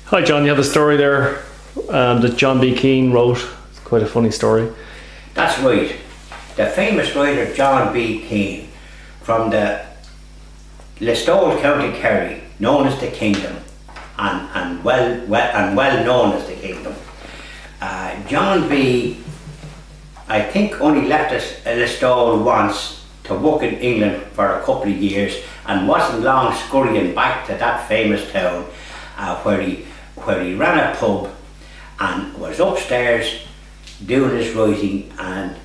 Hi John, you have a story there that John B. Keane wrote. It's quite a funny story. That's right. The famous writer John B. Keane from the Listowel, County Kerry, known as the Kingdom, and well known as the Kingdom. John B. I think only left Listowel once to work in England for a couple of years, and wasn't long scurrying back to that famous town where he ran a pub and was upstairs doing his writing and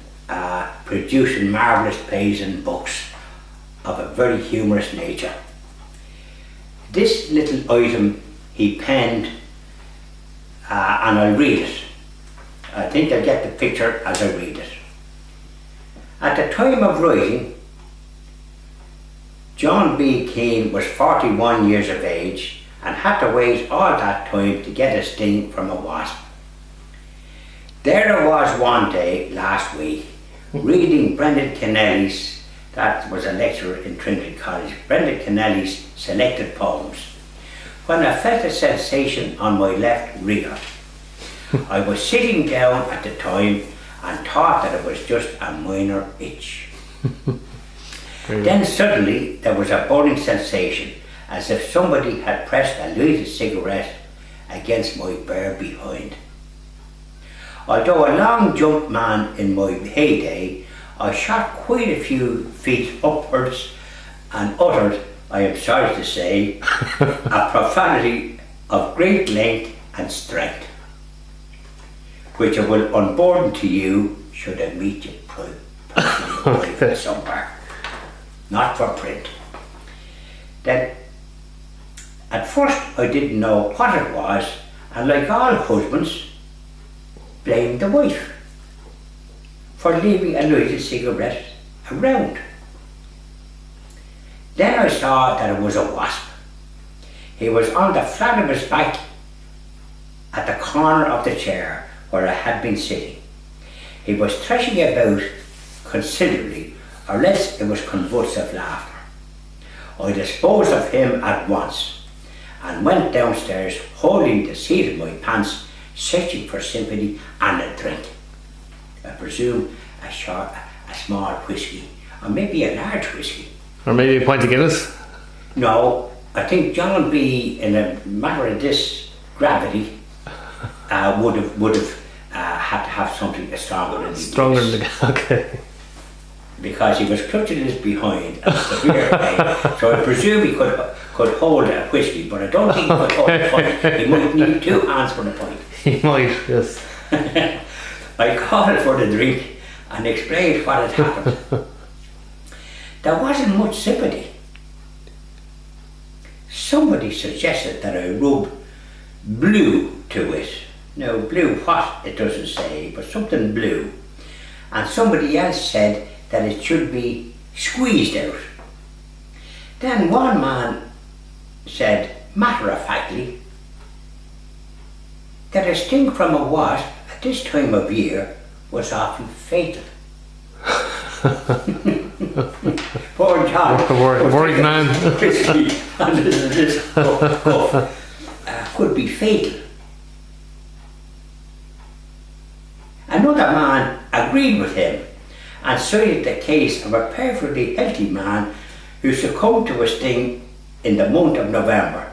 producing marvellous plays and books of a very humorous nature. This little item he penned, and I'll read it. I think I'll get the picture as I read it. At the time of writing, John B. Keane was 41 years of age and had to wait all that time to get a sting from a wasp. There I was one day last week reading Brendan Kennelly's, that was a lecturer in Trinity College, Brendan Kennelly's selected poems, when I felt a sensation on my left rear. I was sitting down at the time and thought that it was just a minor itch. Then suddenly there was a burning sensation, as if somebody had pressed a lighted cigarette against my bare behind. Although a long jump man in my heyday, I shot quite a few feet upwards and uttered, I am sorry to say, a profanity of great length and strength, which I will unburden to you should I meet you private somewhere, not for print. Then, at first I didn't know what it was, and like all husbands, blamed the wife for leaving a lighted cigarette around. Then I saw that it was a wasp. He was on the flat of his back at the corner of the chair where I had been sitting. He was thrashing about considerably, or else it was convulsive laughter. I disposed of him at once and went downstairs holding the seat of my pants, searching for sympathy and a drink. I presume a small whiskey, or maybe a large whiskey. Or maybe a pint of Guinness? No, I think John B., in a matter of this gravity, would have had to have something stronger than Stronger than the... okay. Because he was clutching his behind at severe pain. So I presume he could hold a whiskey, but I don't think he could hold a pint. He might need two hands for the pint. He might, yes. I called for the drink and explained what had happened. There wasn't much sympathy. Somebody suggested that I rub blue to it. Now, blue what, it doesn't say, but something blue. And somebody else said that it should be squeezed out. Then one man said, matter-of-factly, that a sting from a wasp at this time of year was often fatal. Poor John, worried man. Whiskey under this cuff could be fatal. Another man agreed with him and cited the case of a perfectly healthy man who succumbed to a sting in the month of November.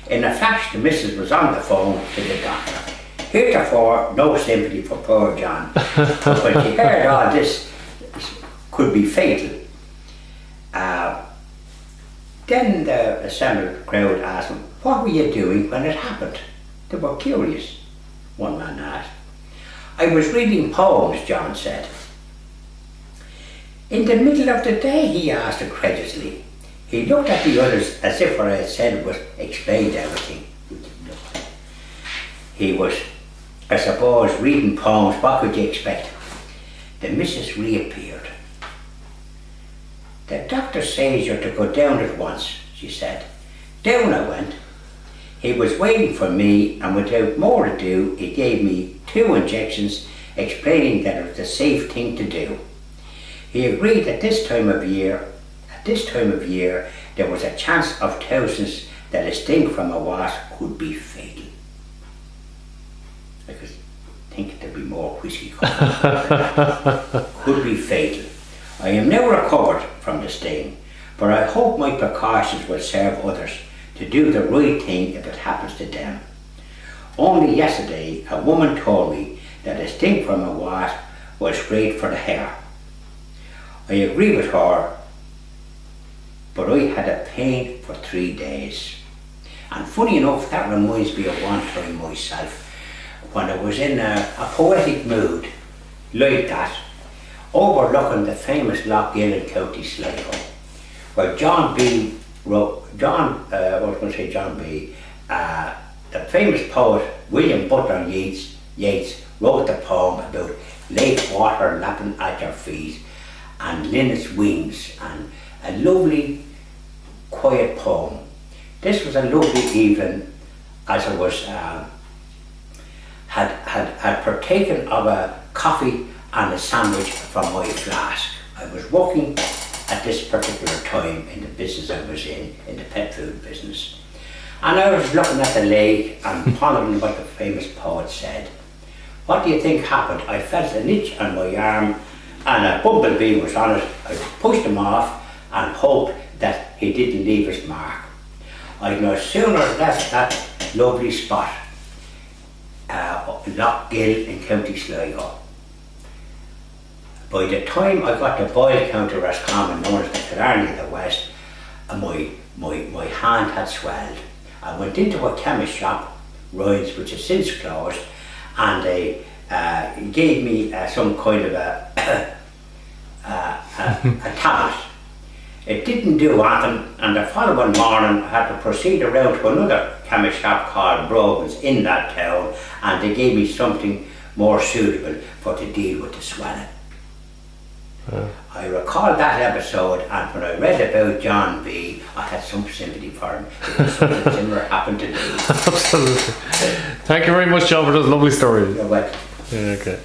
In a flash, the missus was on the phone to the doctor. Heretofore, no sympathy for poor John. But when she heard all this could be fatal, then the assembled crowd asked him, what were you doing when it happened? They were curious, one man asked. I was reading poems, John said. In the middle of the day, he asked incredulously. He looked at the others as if what I had said was explained everything. He was, I suppose, reading poems. What could you expect? The missus reappeared. The doctor says you're to go down at once, she said. Down I went. He was waiting for me, and without more ado, he gave me 2 injections, explaining that it was the safe thing to do. He agreed that this time of year, there was a chance of thousands that a sting from a wasp could be fatal. I could think there'd be more whiskey coming. Could be fatal. I am now recovered from the sting, but I hope my precautions will serve others to do the right thing if it happens to them. Only yesterday, a woman told me that a sting from a wasp was great for the hair. I agree with her, but I had a pain for 3 days. And funny enough, that reminds me of one time myself, when I was in a poetic mood, like that, overlooking the famous Lough Gill in County Sligo, where John B. The famous poet William Butler Yeats wrote the poem about lake water lapping at your feet and linnet's wings, and a lovely quiet poem. This was a lovely evening, as I was had partaken of a coffee and a sandwich from my flask. I was working at this particular time in the business I was in the pet food business. And I was looking at the lake and pondering what the famous poet said. What do you think happened? I felt an itch on my arm and a bumblebee was on it. I pushed him off and hoped that he didn't leave his mark. I'd no sooner left that lovely spot, Lough Gill in County Sligo. By the time I got to Boyle County Roscommon, known as the Killarney of the West, my hand had swelled. I went into a chemist shop, Ryan's, which has since closed, and they gave me some kind of a tablet. It didn't do anything, and the following morning I had to proceed around to another chemist shop called Brogan's in that town, and they gave me something more suitable for to deal with the swelling. I recall that episode, and when I read about John B, I had some sympathy for him. Because something similar happened to me. Absolutely. Thank you very much, John, for those lovely stories. You're welcome. Yeah, okay.